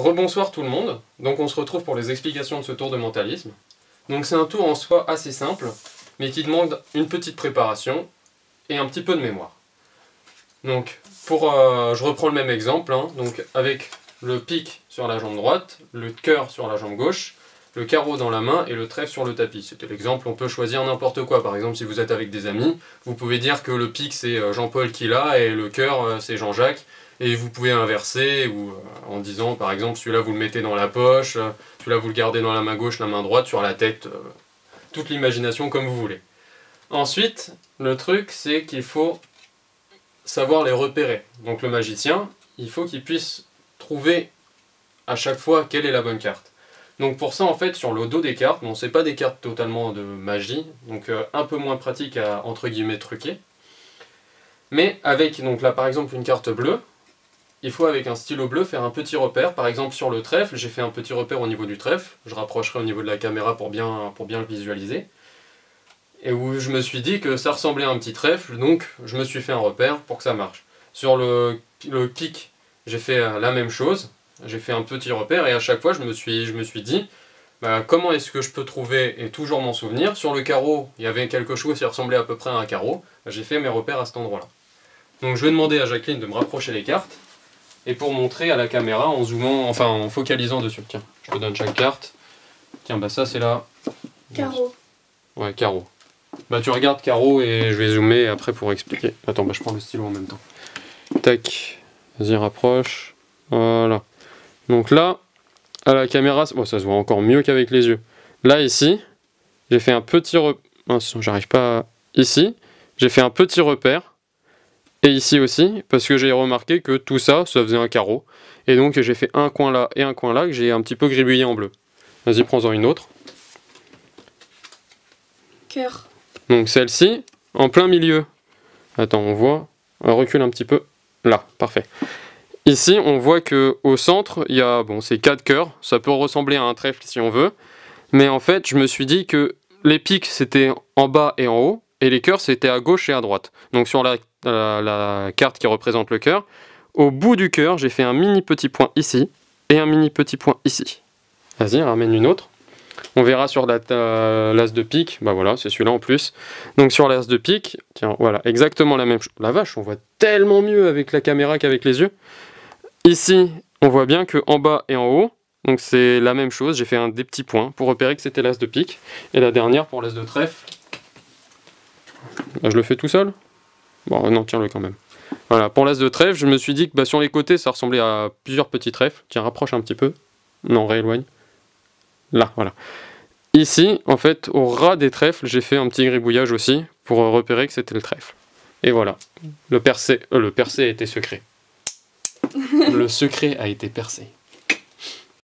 Rebonsoir tout le monde, donc on se retrouve pour les explications de ce tour de mentalisme. Donc c'est un tour en soi assez simple, mais qui demande une petite préparation et un petit peu de mémoire. Donc je reprends le même exemple, donc avec le pic sur la jambe droite, le cœur sur la jambe gauche, le carreau dans la main et le trèfle sur le tapis. C'était l'exemple, on peut choisir n'importe quoi. Par exemple, si vous êtes avec des amis, vous pouvez dire que le pic c'est Jean-Paul qui l'a et le cœur c'est Jean-Jacques. Et vous pouvez inverser, ou en disant par exemple celui-là vous le mettez dans la poche, celui-là vous le gardez dans la main gauche, la main droite, sur la tête, toute l'imagination comme vous voulez. Ensuite, le truc c'est qu'il faut savoir les repérer. Donc le magicien, il faut qu'il puisse trouver à chaque fois quelle est la bonne carte. Donc pour ça en fait sur le dos des cartes, bon c'est pas des cartes totalement de magie, donc un peu moins pratique à entre guillemets truquer. Mais avec donc là par exemple une carte bleue, il faut avec un stylo bleu faire un petit repère. Par exemple sur le trèfle, j'ai fait un petit repère au niveau du trèfle. Je rapprocherai au niveau de la caméra pour bien le visualiser. Et où je me suis dit que ça ressemblait à un petit trèfle, donc je me suis fait un repère pour que ça marche. Sur le pic, j'ai fait la même chose. J'ai fait un petit repère et à chaque fois je me suis dit comment est-ce que je peux trouver et toujours m'en souvenir. Sur le carreau, il y avait quelque chose qui ressemblait à peu près à un carreau. J'ai fait mes repères à cet endroit-là. Donc je vais demander à Jacqueline de me rapprocher les cartes. Et pour montrer à la caméra en zoomant, enfin en focalisant dessus. Tiens, je te donne chaque carte. Tiens, ça c'est là. Carreau. Ouais, carreau. Tu regardes carreau et je vais zoomer après pour expliquer. Attends, je prends le stylo en même temps. Tac. Vas-y, rapproche. Voilà. Donc là, à la caméra, ça se voit encore mieux qu'avec les yeux. Là, ici, j'ai fait un petit j'arrive pas. Ici, j'ai fait un petit repère. Et ici aussi, parce que j'ai remarqué que tout ça, ça faisait un carreau. Et donc j'ai fait un coin là et un coin là que j'ai un petit peu gribouillé en bleu. Vas-y, prends-en une autre. Cœur. Donc celle-ci, en plein milieu. Attends, on voit. On recule un petit peu. Là, parfait. Ici, on voit que au centre, il y a, c'est 4 cœurs. Ça peut ressembler à un trèfle si on veut. Mais en fait, je me suis dit que les pics, c'était en bas et en haut. Et les cœurs, c'était à gauche et à droite. Donc sur la carte qui représente le cœur, au bout du cœur, j'ai fait un mini petit point ici et un mini petit point ici. Vas-y, ramène une autre. On verra sur l'as de pique. Voilà, c'est celui-là en plus. Donc sur l'as de pique, tiens, voilà, exactement la même chose. La vache, on voit tellement mieux avec la caméra qu'avec les yeux. Ici, on voit bien que en bas et en haut, donc c'est la même chose. J'ai fait des petits points pour repérer que c'était l'as de pique. Et la dernière pour l'as de trèfle. Je le fais tout seul? Bon, non, tiens-le quand même. Voilà, pour l'as de trèfle, je me suis dit que sur les côtés, ça ressemblait à plusieurs petits trèfles. Tiens, rapproche un petit peu. Non, rééloigne. Là, voilà. Ici, en fait, au ras des trèfles, j'ai fait un petit gribouillage aussi pour repérer que c'était le trèfle. Et voilà, le percé a été secret. Le secret a été percé.